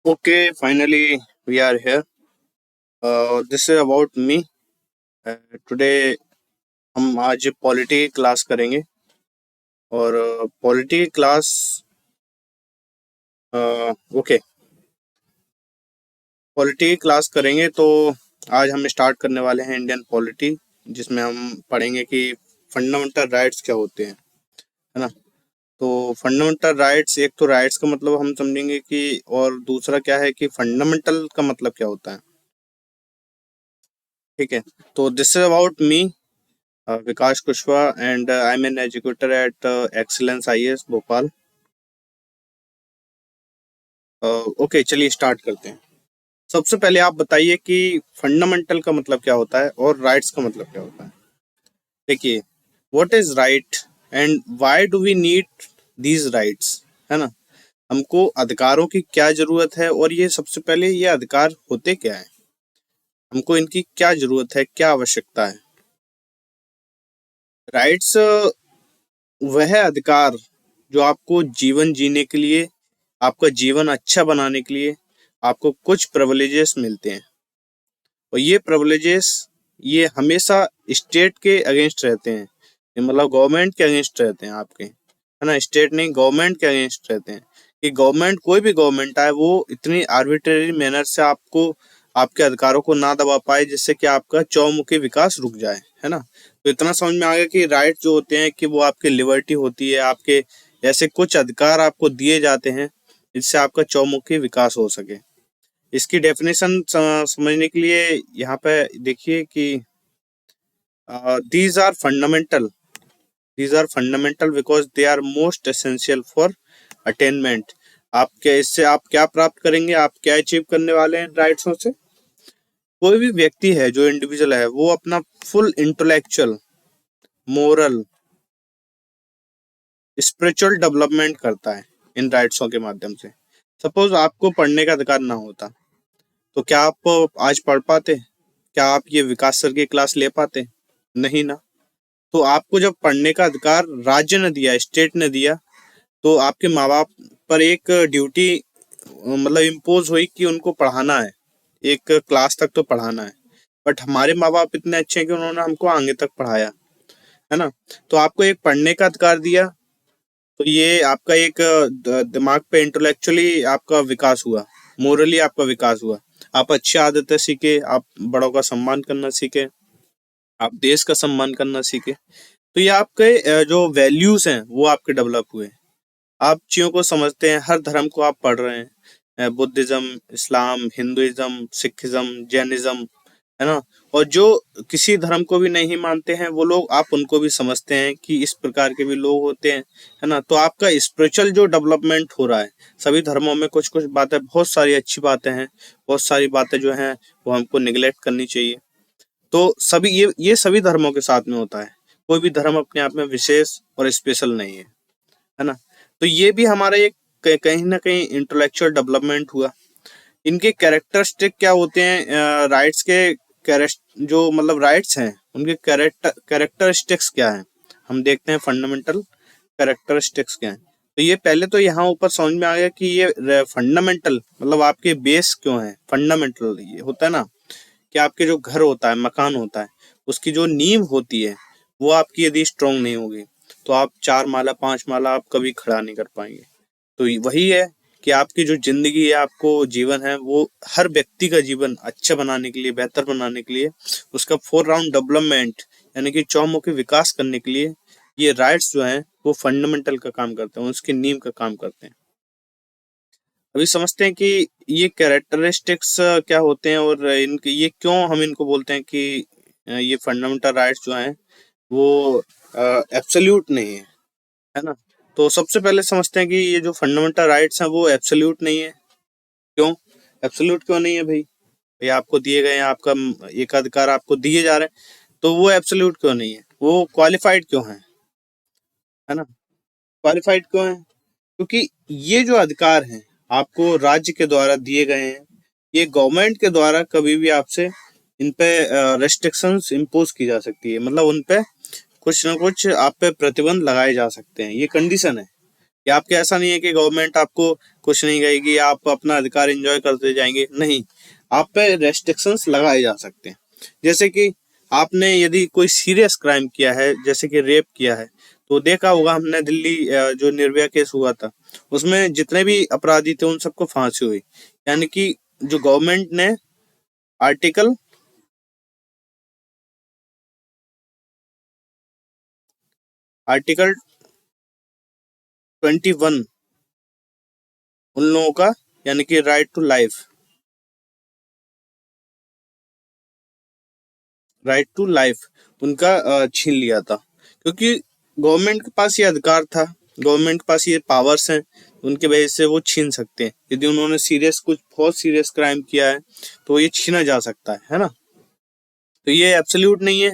Okay, finally we are here. This is about me. Today हम आज polity की class करेंगे और पॉलिटी की क्लास ओके पॉलिटी की क्लास करेंगे तो आज हम स्टार्ट करने वाले हैं इंडियन पॉलिटी, जिसमें हम पढ़ेंगे कि फंडामेंटल राइट्स क्या होते हैं, है ना। तो फंडामेंटल राइट्स, एक तो राइट्स का मतलब हम समझेंगे कि, और दूसरा क्या है कि फंडामेंटल का मतलब क्या होता है। ठीक है, तो this is about me, Vikash Kushwa, and I'm an educator at Excellence IAS Bhopal. Okay, चलिए स्टार्ट करते हैं। सबसे पहले आप बताइए कि फंडामेंटल का मतलब क्या होता है और राइट्स का मतलब क्या होता है। देखिए, what is right and why do we need these rights, है ना। हमको अधिकारों की क्या जरूरत है और ये सबसे पहले ये अधिकार होते क्या है, हमको इनकी क्या जरूरत है, क्या आवश्यकता है। राइट्स वह अधिकार जो आपको जीवन जीने के लिए, आपका जीवन अच्छा बनाने के लिए आपको कुछ प्रिविलेजेस मिलते हैं। और ये प्रिविलेजेस ये हमेशा स्टेट के अगेंस्ट रहते हैं, ये मतलब गवर्नमेंट के अगेंस्ट रहते हैं आपके, है ना। स्टेट नहीं, गवर्नमेंट के अगेंस्ट रहते हैं कि गवर्नमेंट, कोई भी गवर्नमेंट आए, वो इतनी आर्बिट्रेरी मैनर से आपको, आपके अधिकारों को ना दबा पाए जिससे कि आपका चौमुखी विकास रुक जाए, है ना। तो इतना समझ में आ गया कि राइट जो होते हैं कि वो आपके लिबर्टी होती है, आपके ऐसे कुछ अधिकार आपको दिए जाते हैं जिससे आपका चौमुखी विकास हो सके। इसकी डेफिनेशन समझने के लिए यहाँ पे देखिए कि these are fundamental, these are fundamental because they are most essential for attainment. आप क्या, इससे आप क्या प्राप्त करेंगे, आप क्या अचीव करने वाले हैं राइट्सों से। कोई भी व्यक्ति है, जो इंडिविजुअल है, वो अपना full intellectual, moral, spiritual development करता है इन राइट्सों के माध्यम से। सपोज आपको पढ़ने का अधिकार ना होता तो क्या आप आज पढ़ पाते, क्या आप ये विकास सर की क्लास ले पाते, नहीं ना। तो आपको जब पढ़ने का अधिकार राज्य ने दिया, स्टेट ने दिया, तो आपके माँ बाप पर एक ड्यूटी मतलब इम्पोज हुई कि उनको पढ़ाना है, एक क्लास तक तो पढ़ाना है। बट हमारे माँ बाप इतने अच्छे हैं कि उन्होंने हमको आगे तक पढ़ाया, है ना। तो आपको एक पढ़ने का अधिकार दिया, तो ये आपका एक दिमाग पे इंटेलेक्चुअली आपका विकास हुआ, मोरली आपका विकास हुआ। आप अच्छी आदतें सीखे, आप बड़ों का सम्मान करना सीखे, आप देश का सम्मान करना सीखे। तो ये आपके जो वैल्यूज हैं वो आपके डेवलप हुए। आप चीजों को समझते हैं, हर धर्म को आप पढ़ रहे हैं, बुद्धिज्म, इस्लाम, हिंदुइज्म, सिखिज्म, जैनिज्म, है ना। और जो किसी धर्म को भी नहीं मानते हैं वो लोग, आप उनको भी समझते हैं कि इस प्रकार के भी लोग होते हैं, है ना। तो आपका स्पिरिचुअल जो डेवलपमेंट हो रहा है, सभी धर्मों में कुछ कुछ बातें, बहुत सारी अच्छी बातें हैं, बहुत सारी बातें जो हैं वो हमको निगलेक्ट करनी चाहिए। तो सभी ये सभी धर्मों के साथ में होता है, कोई भी धर्म अपने आप में विशेष और स्पेशल नहीं है ना। तो ये भी हमारा एक कहीं ना कहीं इंटेलेक्चुअल डेवलपमेंट हुआ। इनके कैरेक्टरिस्टिक क्या होते हैं, राइट्स के जो मतलब राइट्स हैं उनके कैरेक्टरिस्टिक्स क्या हैं, हम देखते हैं फंडामेंटल कैरेक्टरिस्टिक्स क्या हैं। तो ये पहले तो यहाँ ऊपर समझ में आ गया कि ये फंडामेंटल मतलब आपके बेस क्यों है। फंडामेंटल ये होता है ना कि आपके जो घर होता है, मकान होता है, उसकी जो नींव होती है वो आपकी यदि स्ट्रांग नहीं होगी तो आप 4 माला 5 माला आप कभी खड़ा नहीं कर पाएंगे। तो वही है कि आपकी जो जिंदगी है, आपको जीवन है, वो हर व्यक्ति का जीवन अच्छा बनाने के लिए, बेहतर बनाने के लिए, उसका 4 राउंड डेवलपमेंट यानी कि चौमुखी विकास करने के लिए ये राइट्स जो हैं वो फंडामेंटल का काम करते हैं, उसकी नींव का काम करते हैं। अभी समझते हैं कि ये कैरेक्टरिस्टिक्स क्या होते हैं और इनके ये क्यों हम इनको बोलते हैं कि ये फंडामेंटल राइट्स जो हैं वो एब्सोल्यूट नहीं है ना। तो सबसे पहले समझते हैं कि ये जो फंडामेंटल राइट्स हैं वो एब्सोल्यूट नहीं है। क्यों एब्सोल्यूट क्यों नहीं है भाई, ये आपको दिए गए हैं, आपका एकाधिकार आपको दिए जा रहे हैं, तो वो एब्सोल्यूट क्यों नहीं है, वो क्वालिफाइड क्यों है ना। क्वालिफाइड क्यों है, क्योंकि ये जो अधिकार हैं आपको राज्य के द्वारा दिए गए हैं, ये गवर्नमेंट के द्वारा कभी भी आपसे इन पे रेस्ट्रिक्शंस इम्पोज की जा सकती है, मतलब उन पे कुछ ना कुछ आप पे प्रतिबंध लगाए जा सकते हैं, ये कंडीशन है। ये आपके ऐसा नहीं है कि गवर्नमेंट आपको कुछ नहीं कहेगी, आप अपना अधिकार एंजॉय करते जाएंगे, नहीं, आप पे रेस्ट्रिक्शंस लगाए जा सकते हैं। जैसे कि आपने यदि कोई सीरियस क्राइम किया है, जैसे कि रेप किया है, तो देखा होगा हमने दिल्ली जो निर्भया केस हुआ था, उसमें जितने भी अपराधी थे उन सबको फांसी हुई। यानी कि जो गवर्नमेंट ने आर्टिकल आर्टिकल 21 उन लोगों का, यानी कि राइट टू लाइफ उनका छीन लिया था, क्योंकि गवर्नमेंट के पास ये अधिकार था, गवर्नमेंट के पास ये पावर्स हैं, उनके वजह से वो छीन सकते हैं। यदि उन्होंने कुछ बहुत सीरियस क्राइम किया है तो ये छीना जा सकता है ना। तो ये एब्सोल्यूट नहीं है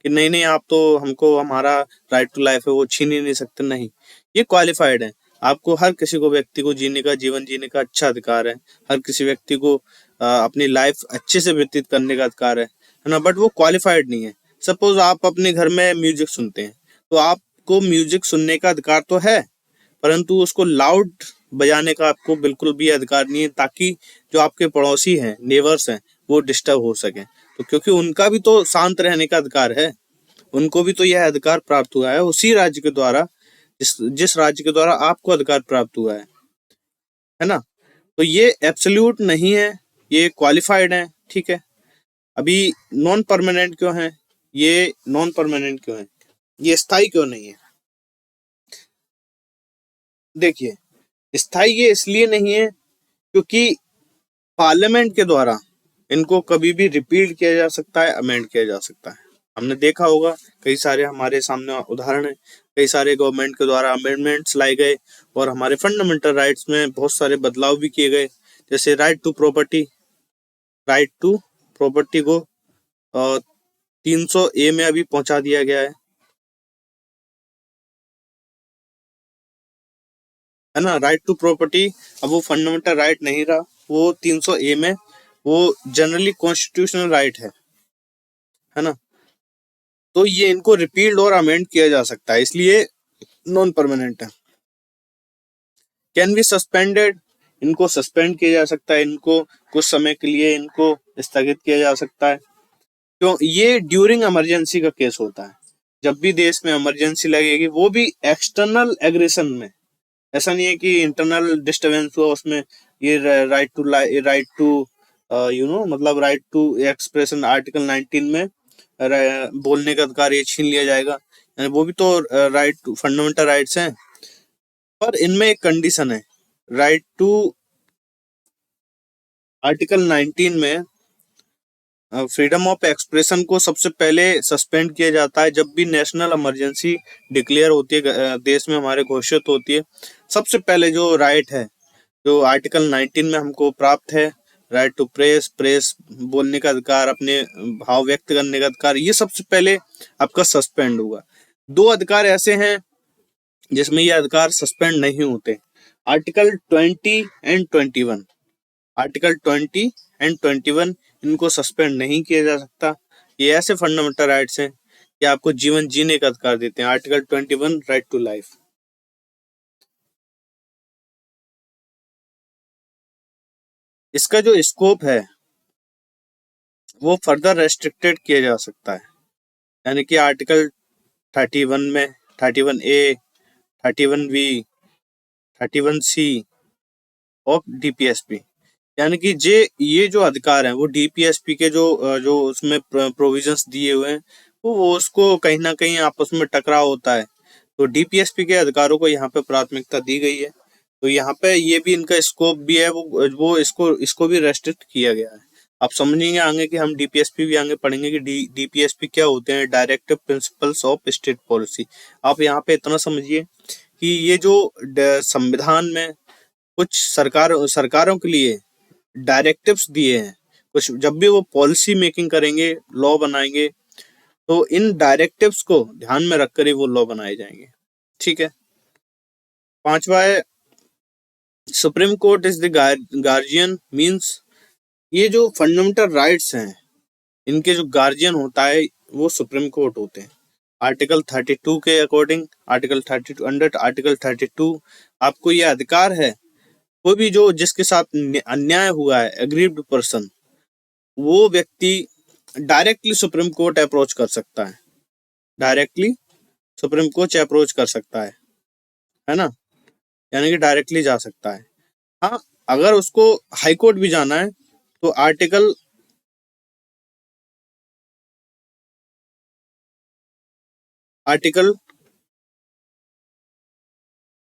कि नहीं नहीं आप तो हमको हमारा राइट टू लाइफ है वो छीन ही नहीं सकते, नहीं, ये क्वालिफाइड है। आपको हर किसी को, व्यक्ति को जीने का, जीवन जीने का अच्छा अधिकार है। हर किसी व्यक्ति को अपनी लाइफ अच्छे से व्यतीत करने का अधिकार है ना, बट वो क्वालिफाइड नहीं है। सपोज आप अपने घर में म्यूजिक सुनते हैं, तो आपको म्यूजिक सुनने का अधिकार तो है, परंतु उसको लाउड बजाने का आपको बिल्कुल भी अधिकार नहीं है, ताकि जो आपके पड़ोसी हैं, नेबर्स हैं, वो डिस्टर्ब हो सके। तो क्योंकि उनका भी तो शांत रहने का अधिकार है, उनको भी तो यह अधिकार प्राप्त हुआ है उसी राज्य के द्वारा, जिस राज्य के द्वारा आपको अधिकार प्राप्त हुआ है ना। तो ये एब्सोल्यूट नहीं है, ये क्वालिफाइड है, ठीक है। अभी नॉन परमानेंट क्यों है, ये नॉन परमानेंट क्यों है, ये स्थायी क्यों नहीं है? देखिए, स्थायी ये इसलिए नहीं है क्योंकि पार्लियामेंट के द्वारा इनको कभी भी रिपील किया जा सकता है, अमेंड किया जा सकता है। हमने देखा होगा कई सारे हमारे सामने उदाहरण है, कई सारे गवर्नमेंट के द्वारा अमेंडमेंट्स लाए गए और हमारे फंडामेंटल राइट्स में बहुत सारे बदलाव भी किए गए। जैसे राइट टू प्रॉपर्टी को 300A में अभी पहुंचा दिया गया है ना। राइट टू प्रॉपर्टी अब वो फंडामेंटल राइट नहीं रहा, वो 300A में वो जनरली कॉन्स्टिट्यूशनल राइट है ना। तो ये इनको रिपील्ड और अमेंड किया जा सकता है, इसलिए नॉन परमानेंट है। कैन बी सस्पेंडेड, इनको सस्पेंड किया जा सकता है, इनको कुछ समय के लिए इनको स्थगित किया जा सकता है। क्यों? ये ड्यूरिंग इमरजेंसी का केस होता है, जब भी देश में इमरजेंसी लगेगी, वो भी एक्सटर्नल एग्रेशन में। ऐसा नहीं है कि इंटरनल डिस्टर्बेंस हुआ उसमें ये राइट टू मतलब राइट टू एक्सप्रेशन आर्टिकल 19 में बोलने का अधिकार ये छीन लिया जाएगा, यानी वो भी तो राइट फंडामेंटल राइट्स हैं। पर इनमें एक कंडीशन है, राइट टू आर्टिकल 19 में फ्रीडम ऑफ एक्सप्रेशन को सबसे पहले सस्पेंड किया जाता है जब भी नेशनल इमरजेंसी डिक्लेयर होती है, देश में हमारे घोषित होती है। सबसे पहले जो राइट है, जो आर्टिकल 19 में हमको प्राप्त है, राइट टू प्रेस बोलने का अधिकार, अपने भाव व्यक्त करने का अधिकार, ये सबसे पहले आपका सस्पेंड हुआ। दो अधिकार ऐसे हैं जिसमें ये अधिकार सस्पेंड नहीं होते, आर्टिकल 20 एंड 21। आर्टिकल 20 एंड 21 इनको सस्पेंड नहीं किया जा सकता। ये ऐसे फंडामेंटल राइट्स हैं कि आपको जीवन जीने का अधिकार देते हैं। Article 21 right to life. इसका जो स्कोप है वो फर्दर रेस्ट्रिक्टेड किया जा सकता है, यानी कि आर्टिकल 31 में 31A, 31B, 31C और DPSP, यानी कि ये जो अधिकार हैं वो DPSP के जो उसमें प्रोविजंस दिए हुए हैं, वो उसको कहीं ना कहीं आपस में टकराव होता है, तो DPSP के अधिकारों को यहाँ पे प्राथमिकता दी गई है। तो यहाँ पे ये भी इनका स्कोप भी है, वो इसको भी रेस्ट्रिक्ट किया गया है। आप समझेंगे आगे कि हम DPSP भी आगे पढ़ेंगे कि DPSP क्या होते हैं, directive principles of state policy. आप यहाँ पे इतना समझिए कि ये जो संविधान में कुछ सरकारों के लिए डायरेक्टिव्स दिए हैं, कुछ जब भी वो पॉलिसी मेकिंग करेंगे, लॉ बनाएंगे, तो इन डायरेक्टिव्स को ध्यान में रखकर ही वो लॉ बनाए जाएंगे, ठीक है। पांचवा है supreme court is the guardian, means ये जो फंडामेंटल राइट्स हैं इनके जो गार्जियन होता है वो सुप्रीम कोर्ट होते हैं। आर्टिकल 32 के अकॉर्डिंग, आर्टिकल 32 अंडर आर्टिकल 32 आपको ये अधिकार है, कोई भी जो जिसके साथ अन्याय हुआ है, एग्रीव्ड पर्सन, वो व्यक्ति डायरेक्टली सुप्रीम कोर्ट अप्रोच कर सकता है, डायरेक्टली सुप्रीम कोर्ट अप्रोच कर सकता है ना, यानी कि डायरेक्टली जा सकता है। हाँ, अगर उसको हाई कोर्ट भी जाना है तो आर्टिकल आर्टिकल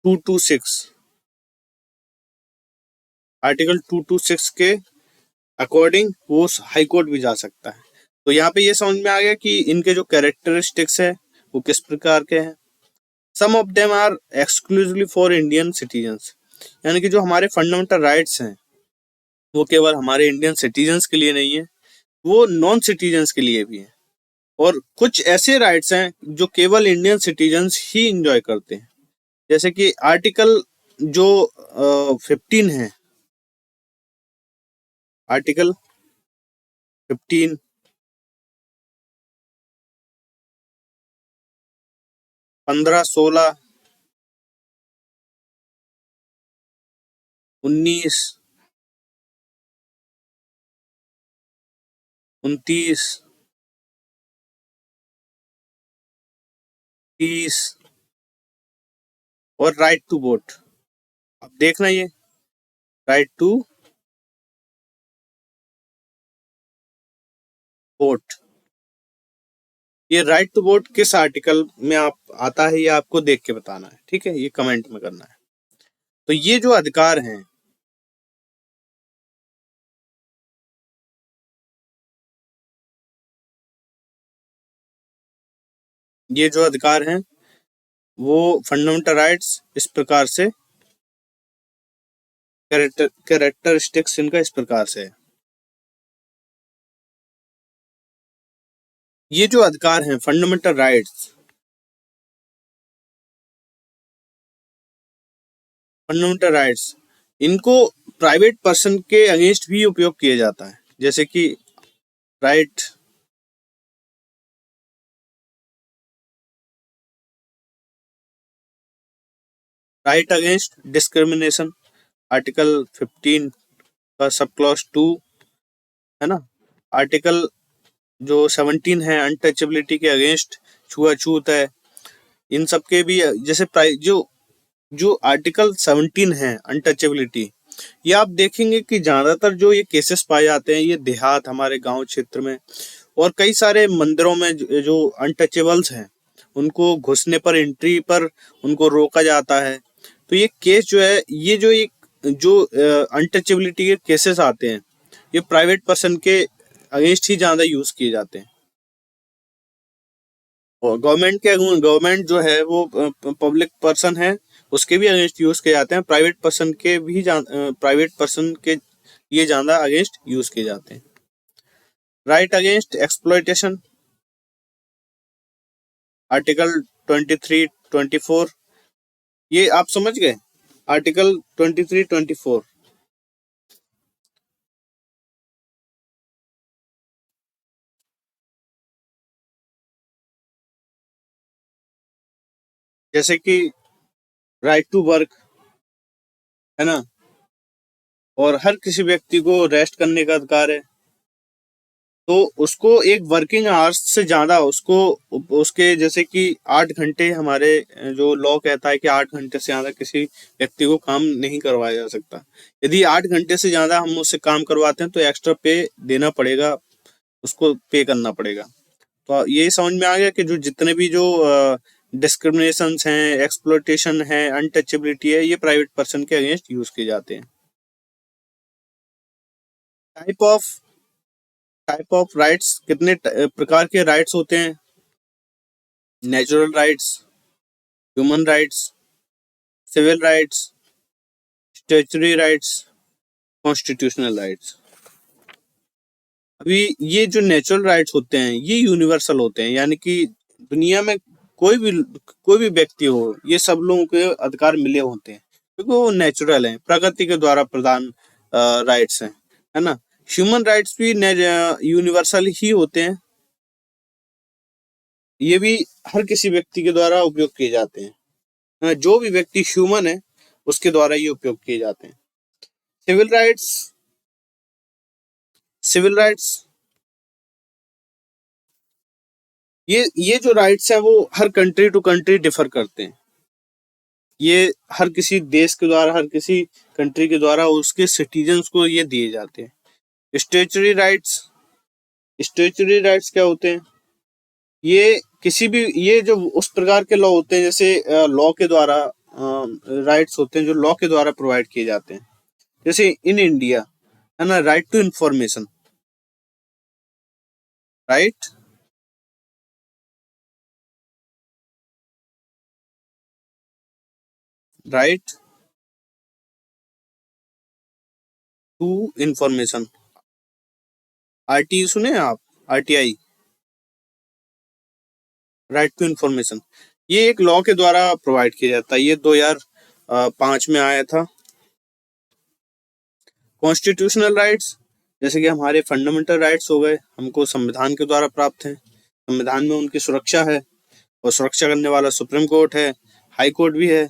226 आर्टिकल 226 के अकॉर्डिंग वो हाई कोर्ट भी जा सकता है। तो यहाँ पे ये समझ में आ गया कि इनके जो कैरेक्टरिस्टिक्स है वो किस प्रकार के हैं। Some of them are exclusively for Indian citizens, यानी कि जो हमारे फंडामेंटल राइट्स हैं वो केवल हमारे इंडियन सिटीजन्स के लिए नहीं है, वो नॉन सिटीजन्स के लिए भी है। और कुछ ऐसे राइट्स हैं जो केवल इंडियन सिटीजन्स ही इंजॉय करते हैं, जैसे कि आर्टिकल जो 15 है, आर्टिकल 15, 15, 16, 19, 29, 30 और राइट टू वोट। अब देखना ये राइट टू वोट, ये राइट टू वोट किस आर्टिकल में आप आता है, ये आपको देख के बताना है, ठीक है, ये कमेंट में करना है। तो ये जो अधिकार हैं, ये जो अधिकार हैं वो फंडामेंटल राइट्स इस प्रकार से, कैरेक्टरिस्टिक्स इनका इस प्रकार से है। ये जो अधिकार हैं फंडामेंटल राइट्स, फंडामेंटल राइट्स इनको प्राइवेट पर्सन के अगेंस्ट भी उपयोग किया जाता है, जैसे कि right right against discrimination, article 15 का सब क्लॉज 2 है ना। आर्टिकल जो 17 है अनटचेबिलिटी के अगेंस्ट, छुआछूत है, इन सब के भी जैसे जो जो आर्टिकल 17 है अनटचेबिलिटी, ये आप देखेंगे कि ज्यादातर जो ये केसेस पाए जाते हैं ये देहात, हमारे गांव क्षेत्र में, और कई सारे मंदिरों में जो अनटचेबल्स हैं उनको घुसने पर, एंट्री पर उनको रोका जाता है। तो ये केस जो है, ये जो एक जो अनटचेबिलिटी के केसेस आते हैं ये प्राइवेट पर्सन के अगेंस्ट ही ज्यादा यूज किए जाते हैं। और गवर्नमेंट जो है वो पब्लिक पर्सन है उसके भी अगेंस्ट यूज किए जाते हैं, प्राइवेट पर्सन के भी प्राइवेट पर्सन के ये ज्यादा अगेंस्ट यूज किए जाते हैं। राइट अगेंस्ट एक्सप्लॉयटेशन, आर्टिकल 23, 24, ये आप समझ गए, आर्टिकल 23, 24। जैसे कि राइट टू वर्क है ना, और हर किसी व्यक्ति को रेस्ट करने का अधिकार है। तो उसको एक वर्किंग आवर्स से ज्यादा उसको, उसके जैसे कि 8 घंटे, हमारे जो लॉ कहता है कि 8 घंटे से ज्यादा किसी व्यक्ति को काम नहीं करवाया जा सकता। यदि 8 घंटे से ज्यादा हम उससे काम करवाते हैं तो एक्स्ट्रा पे देना पड़ेगा, उसको पे करना पड़ेगा। तो ये समझ में आ गया कि जो जितने भी जो डिस्क्रिमिनेशन हैं, एक्सप्लोइटेशन है, अनटचेबिलिटी है, ये प्राइवेट पर्सन के अगेंस्ट यूज किए जाते हैं। टाइप ऑफ राइट्स, कितने प्रकार के राइट्स होते हैं? Natural rights, human rights, civil rights, statutory rights, constitutional rights. अभी ये जो नेचुरल राइट्स होते हैं ये यूनिवर्सल होते हैं, यानी कि दुनिया में कोई भी व्यक्ति हो, ये सब लोगों के अधिकार मिले होते हैं क्योंकि वो नेचुरल हैं, प्रकृति के द्वारा प्रदान राइट्स हैं, है ना। ह्यूमन राइट्स भी यूनिवर्सल ही होते हैं, ये भी हर किसी व्यक्ति के द्वारा उपयोग किए जाते हैं। जो भी व्यक्ति ह्यूमन है उसके द्वारा ये उपयोग किए जाते हैं। सिविल राइट्स, सिविल राइट्स ये जो राइट्स हैं वो हर कंट्री टू कंट्री डिफर करते हैं। ये हर किसी देश के द्वारा, हर किसी कंट्री के द्वारा उसके सिटीजन्स को ये दिए जाते हैं। स्टैट्यूटरी राइट्स, स्टैट्यूटरी राइट्स क्या होते हैं? ये किसी भी, ये जो उस प्रकार के लॉ होते हैं जैसे लॉ के द्वारा राइट्स होते हैं जो लॉ के द्वारा प्रोवाइड किए जाते हैं। जैसे इन इंडिया है ना, right to information, right right to information. RTE सुने हैं आप? आरटीआई, राइट टू इंफॉर्मेशन, ये एक लॉ के द्वारा प्रोवाइड किया जाता है। ये 2005 में आया था। कॉन्स्टिट्यूशनल राइट्स, जैसे कि हमारे फंडामेंटल राइट्स हो गए, हमको संविधान के द्वारा प्राप्त हैं। संविधान में उनकी सुरक्षा है और सुरक्षा करने वाला सुप्रीम कोर्ट है, हाई कोर्ट भी है।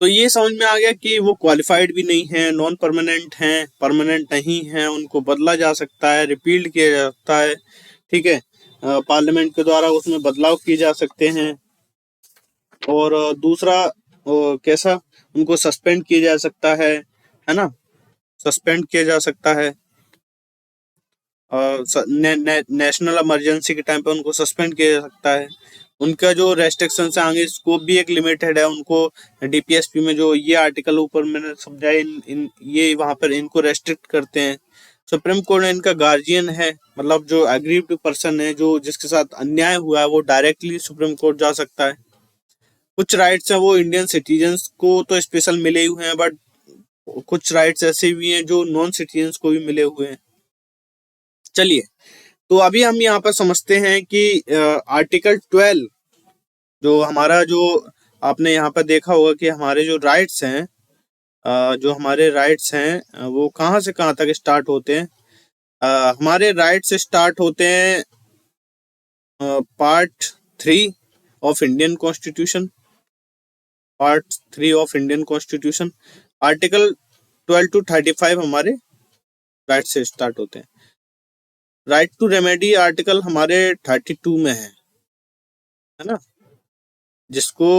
तो ये समझ में आ गया कि वो क्वालिफाइड भी नहीं है, नॉन परमानेंट हैं, परमानेंट नहीं है, उनको बदला जा सकता है, रिपील्ड किया जा सकता है, ठीक है, पार्लियामेंट के द्वारा उसमें बदलाव किए जा सकते हैं। और दूसरा कैसा, उनको सस्पेंड किया जा सकता है ना, सस्पेंड किया जा सकता है। नेशनल इमरजेंसी के टाइम पे उनको सस्पेंड किया जा सकता है। उनका जो रेस्ट्रिक्शन है आगे, स्कोप भी एक लिमिटेड है। उनको डीपीएसपी में जो ये आर्टिकल ऊपर मैंने समझाया, ये वहां पर इनको रेस्ट्रिक्ट करते हैं। सुप्रीम कोर्ट इनका गार्जियन है, मतलब जो एग्रीव्ड पर्सन है, जो जिसके साथ अन्याय हुआ है, वो डायरेक्टली सुप्रीम कोर्ट जा सकता है। कुछ राइट्स हैं वो इंडियन सिटीजन्स को तो स्पेशल मिले हुए हैं, बट कुछ राइट्स ऐसे भी हैं जो नॉन सिटीजन्स को भी मिले हुए हैं। चलिए, तो अभी हम यहाँ पर समझते हैं कि आर्टिकल 12 जो हमारा, जो आपने यहाँ पर देखा होगा कि हमारे जो राइट्स हैं, जो हमारे राइट्स हैं वो कहाँ से कहाँ तक स्टार्ट होते हैं। हमारे राइट्स स्टार्ट होते हैं part 3 of Indian constitution, part 3 of Indian constitution, article 12 to 35 हमारे राइट से स्टार्ट होते हैं। राइट टू रेमेडी आर्टिकल हमारे 32 में है ना, जिसको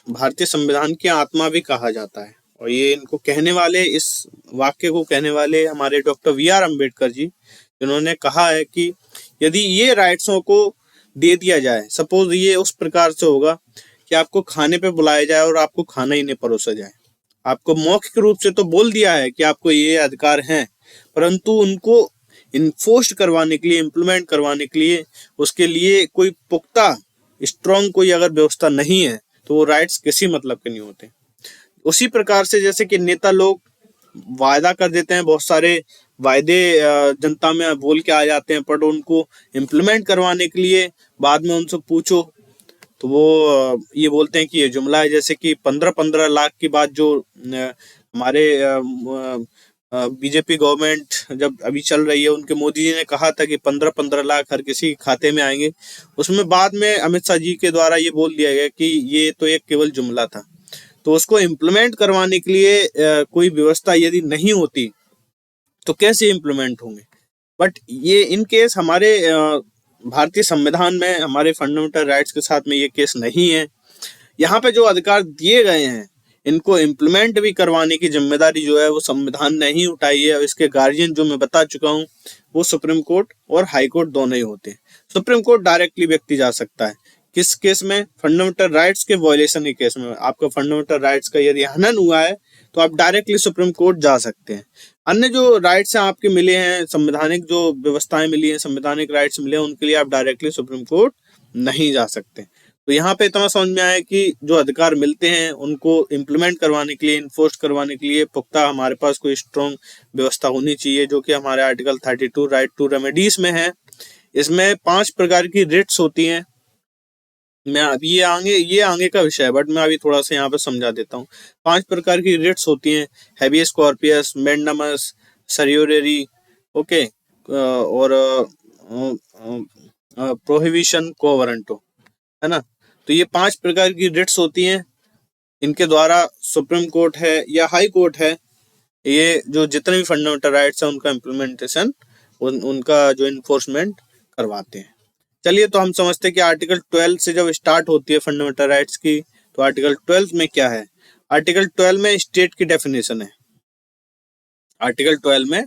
भारतीय संविधान की आत्मा भी कहा जाता है। और ये इनको कहने वाले, इस वाक्य को कहने वाले हमारे डॉक्टर वी.आर. अम्बेडकर जी, जिन्होंने कहा है कि यदि ये राइट्सों को दे दिया जाए, सपोज ये उस प्रकार से होगा कि आपको खाने पे बुलाया जाए और आपको खाना ही नहीं परोसा जाए, आपको मौखिक रूप से तो बोल दिया है कि आपको ये अधिकार हैं, परंतु उनको इन्फोर्स करवाने के लिए, इम्प्लीमेंट करवाने के लिए, उसके लिए कोई पुख्ता स्ट्रॉन्ग कोई अगर व्यवस्था नहीं है, तो वो राइट्स किसी मतलब के नहीं होते। उसी प्रकार से जैसे कि नेता लोग वायदा कर देते हैं, बहुत सारे वायदे जनता में बोल के आ जाते हैं, पर उनको इम्प्लीमेंट करवाने के लिए बाद में उनसे पूछो तो वो ये बोलते हैं कि ये जुमला है। जैसे कि 15-15 लाख की बात जो हमारे बीजेपी गवर्नमेंट जब अभी चल रही है, उनके मोदी जी ने कहा था कि 15-15 लाख हर किसी के खाते में आएंगे। उसमें बाद में अमित शाह जी के द्वारा ये बोल दिया गया कि ये तो एक केवल जुमला था। तो उसको इम्प्लीमेंट करवाने के लिए कोई व्यवस्था यदि नहीं होती तो कैसे इम्प्लीमेंट होंगे। बट ये इन केस हमारे भारतीय संविधान में, हमारे फंडामेंटल राइट्स के साथ में ये केस नहीं है। यहाँ पे जो अधिकार दिए गए हैं, इनको इम्प्लीमेंट भी करवाने की जिम्मेदारी जो है वो संविधान ने ही उठाई है। और इसके गार्जियन जो मैं बता चुका हूँ, वो सुप्रीम कोर्ट और हाई कोर्ट दोनों ही होते हैं। सुप्रीम कोर्ट डायरेक्टली व्यक्ति जा सकता है, किस केस में? फंडामेंटल राइट्स के वायलेशन के केस में। आपका फंडामेंटल राइट्स का यदि हनन हुआ है तो आप डायरेक्टली सुप्रीम कोर्ट जा सकते हैं। अन्य जो राइट्स हैं आपके मिले हैं, संवैधानिक जो व्यवस्थाएं मिली हैं, संवैधानिक राइट्स मिले हैं, उनके लिए आप डायरेक्टली सुप्रीम कोर्ट नहीं जा सकते। तो यहाँ पे इतना समझ में आया कि जो अधिकार मिलते हैं उनको इम्प्लीमेंट करवाने के लिए, इन्फोर्स करवाने के लिए पुख्ता हमारे पास कोई स्ट्रॉन्ग व्यवस्था होनी चाहिए, जो कि हमारे आर्टिकल 32 राइट टू रेमेडीज में है। इसमें 5 प्रकार की रिट्स होती हैं। मैं अभी ये आगे का विषय है, बट मैं अभी थोड़ा सा यहाँ पे समझा देता हूँ। 5 प्रकार की रिट्स होती हैं: हैबियस कॉर्पियस, मैंडामस, सर्योरेरी, ओके, और प्रोहिबिशन, को वारंटो, है ना। तो ये 5 प्रकार की रिट्स होती हैं, इनके द्वारा सुप्रीम कोर्ट है या हाई कोर्ट है, ये जो जितने भी फंडामेंटल राइट्स हैं उनका इम्प्लीमेंटेशन, उनका जो इन्फोर्समेंट करवाते हैं। चलिए, तो हम समझते हैं कि आर्टिकल 12 से जब स्टार्ट होती है फंडामेंटल राइट्स की, तो आर्टिकल 12 में क्या है। आर्टिकल 12 में स्टेट की डेफिनेशन है। आर्टिकल 12 में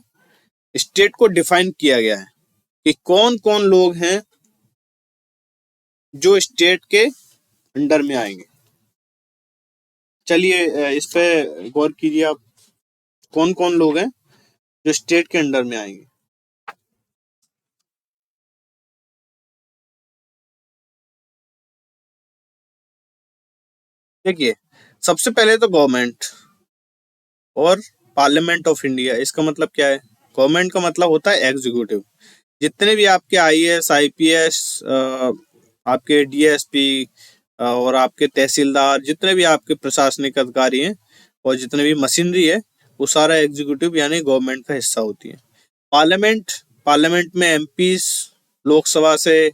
स्टेट को डिफाइन किया गया है कि कौन कौन लोग हैं जो स्टेट के अंडर में आएंगे। चलिए, इस पे गौर कीजिए आप, कौन कौन लोग हैं जो स्टेट के अंडर में आएंगे। देखिए, सबसे पहले तो गवर्नमेंट और पार्लियामेंट ऑफ इंडिया। इसका मतलब क्या है? गवर्नमेंट का मतलब होता है एग्जीक्यूटिव। जितने भी आपके आईएएस, आईपीएस, आपके डीएसपी और आपके तहसीलदार, जितने भी आपके प्रशासनिक अधिकारी हैं और जितने भी मशीनरी है, वो सारा एग्जीक्यूटिव यानी गवर्नमेंट का हिस्सा होती है। पार्लियामेंट में एमपीस, लोकसभा से,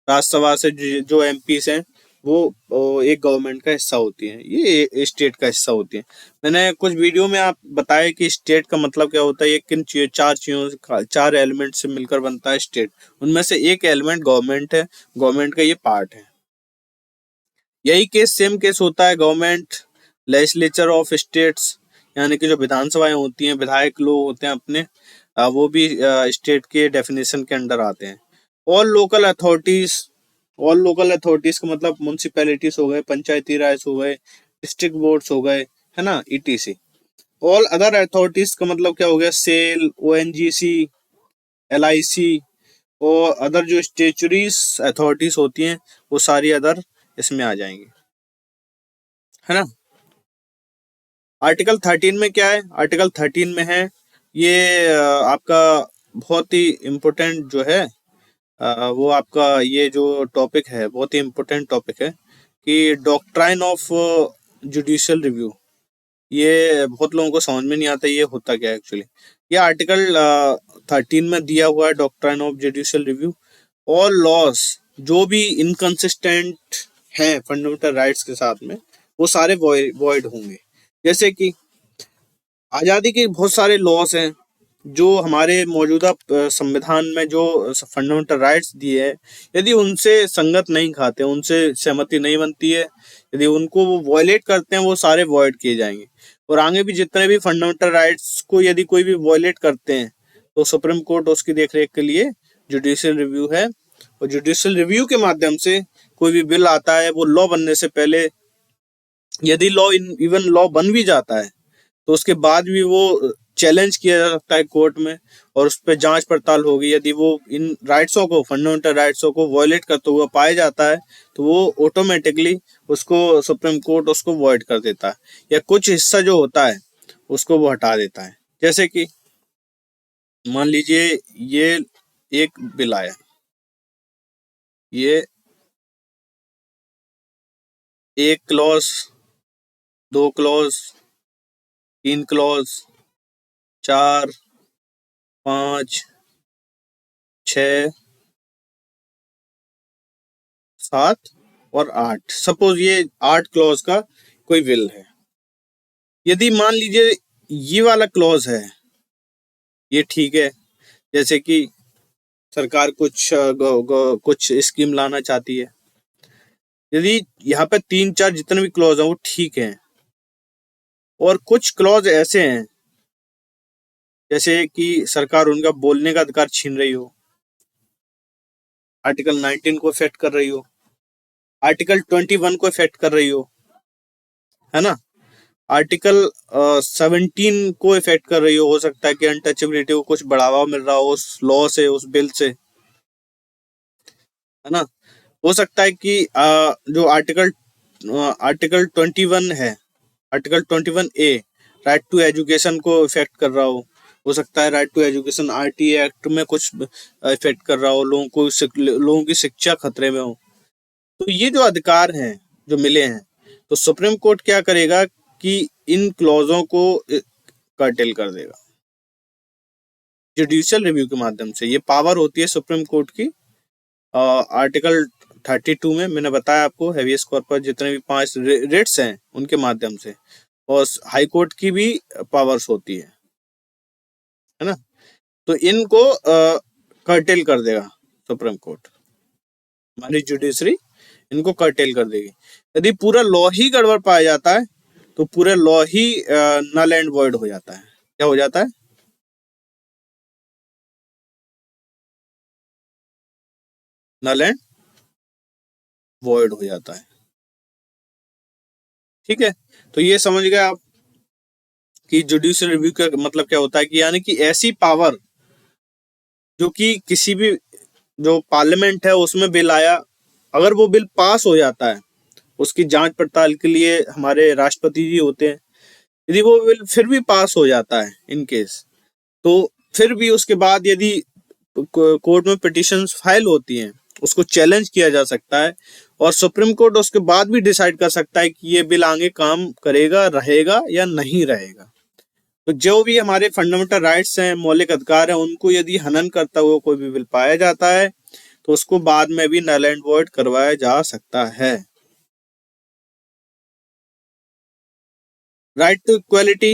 राज्यसभा से जो एमपीस हैं वो एक गवर्नमेंट का हिस्सा होती है, ये स्टेट का हिस्सा होती है। मैंने कुछ वीडियो में आप बताया कि स्टेट का मतलब क्या होता है, ये किन चार एलिमेंट से मिलकर बनता है स्टेट। उनमें से एक एलिमेंट गवर्नमेंट है, गवर्नमेंट का ये पार्ट है। यही केस सेम केस होता है गवर्नमेंट, लेजिस्लेचर ऑफ स्टेट्स, यानी कि जो विधानसभाएं होती हैं, विधायक लोग होते हैं अपने, वो भी स्टेट के डेफिनेशन के अंडर आते हैं। All local authorities, all local authorities का मतलब म्यूनसिपैलिटीज हो गए, पंचायती राज हो गए, डिस्ट्रिक्ट बोर्ड्स हो गए, है ना, ईटीसी। ऑल अदर अथॉरिटीज का मतलब क्या हो गया? सेल, ओएनजीसी, एलआईसी और अदर जो स्टेचुरीज अथॉरिटीज होती हैं, वो सारी अदर इसमें आ जाएंगी, है ना। आर्टिकल 13 में क्या है? आर्टिकल 13 में है ये आपका बहुत ही इम्पोर्टेंट जो है, वो आपका ये जो टॉपिक है बहुत ही इम्पोर्टेंट टॉपिक है कि डॉक्ट्राइन ऑफ जुडिशियल रिव्यू। ये बहुत लोगों को समझ में नहीं आता ये होता क्या है एक्चुअली। ये आर्टिकल 13 में दिया हुआ है, डॉक्ट्राइन ऑफ जुडिशियल रिव्यू। और लॉस जो भी इनकंसिस्टेंट हैं फंडामेंटल राइट्स के साथ में, वो सारे वॉइड होंगे। जैसे कि आज़ादी के बहुत सारे लॉस हैं जो हमारे मौजूदा संविधान में जो फंडामेंटल राइट्स दिए हैं, यदि उनसे संगत नहीं खाते, उनसे सहमति नहीं बनती है, यदि उनको वो वॉयलेट करते हैं, वो सारे वॉइड किए जाएंगे। और आगे भी जितने भी फंडामेंटल राइट्स को यदि कोई भी वॉयलेट करते हैं, तो सुप्रीम कोर्ट उसकी देखरेख के लिए जुडिशियल रिव्यू है। और जुडिशियल रिव्यू के माध्यम से कोई भी बिल आता है, वो लॉ बनने से पहले, यदि इवन लॉ बन भी जाता है, तो उसके बाद भी वो चैलेंज किया जा सकता है कोर्ट में, और उस पर जांच पड़ताल होगी। यदि वो इन राइट्सों को, फंडामेंटल राइट्सों को वॉयलेट करते हुए पाया जाता है, तो वो ऑटोमेटिकली उसको सुप्रीम कोर्ट उसको वॉइड कर देता है, या कुछ हिस्सा जो होता है उसको वो हटा देता है। जैसे कि मान लीजिए ये एक बिल आया, ये एक क्लॉज, दो क्लॉज, तीन क्लॉज, चार, पाँच, छ, 7 और 8, सपोज ये 8 क्लॉज का कोई बिल है। यदि मान लीजिए ये वाला क्लॉज है, ये ठीक है, जैसे कि सरकार कुछ स्कीम लाना चाहती है, यदि यहाँ पे 3-4 जितने भी क्लॉज हैं वो ठीक हैं, और कुछ क्लॉज ऐसे हैं जैसे कि सरकार उनका बोलने का अधिकार छीन रही हो, आर्टिकल 19 को इफेक्ट कर रही हो, आर्टिकल 21 को इफेक्ट कर रही हो, है ना, आर्टिकल 17 को इफेक्ट कर रही हो सकता है कि अनटचेबिलिटी को कुछ बढ़ावा मिल रहा हो उस लॉ से, उस बिल से, है ना। हो सकता है कि जो आर्टिकल 21 है, article 21A right to education को इफेक्ट कर रहा हो सकता है right to education RTA act में कुछ इफेक्ट कर रहा हो, लोगों की शिक्षा खतरे में हो। तो ये जो अधिकार हैं जो मिले हैं, तो सुप्रीम कोर्ट क्या करेगा कि इन क्लॉजों को कर्टेल कर देगा, जुडिशियल रिव्यू के माध्यम से। ये पावर होती है सुप्रीम कोर्ट की। आर्टिकल 32 में मैंने बताया आपको, हेवियस कॉर्पस जितने भी 5 रिट्स हैं उनके माध्यम से, और हाई कोर्ट की भी पावर्स होती है ना। तो इनको कर्टेल कर देगा सुप्रीम कोर्ट, हमारी जुडिशरी इनको कर्टेल कर देगी। यदि पूरा लॉ ही गड़बड़ पाया जाता है तो पूरा लॉ ही नल एंड वॉइड हो जाता है। क्या हो जाता है? नल एंड वॉइड हो जाता है। ठीक है, तो ये समझ गए आप कि जुडिशियल रिव्यू का मतलब क्या होता है, कि यानी कि ऐसी पावर जो कि किसी भी जो पार्लियामेंट है उसमें बिल आया, अगर वो बिल पास हो जाता है, उसकी जांच पड़ताल के लिए हमारे राष्ट्रपति जी होते हैं। यदि वो बिल फिर भी पास हो जाता है इन केस, तो फिर भी उसके बाद यदि कोर्ट में पिटिशंस फाइल होती हैं, उसको चैलेंज किया जा सकता है, और सुप्रीम कोर्ट उसके बाद भी डिसाइड कर सकता है कि ये बिल आगे काम करेगा, रहेगा या नहीं रहेगा। तो जो भी हमारे फंडामेंटल राइट्स हैं, मौलिक अधिकार हैं, उनको यदि हनन करता हुआ कोई भी बिल पाया जाता है तो उसको बाद में भी नल एंड वॉइड करवाया जा सकता है। Right to equality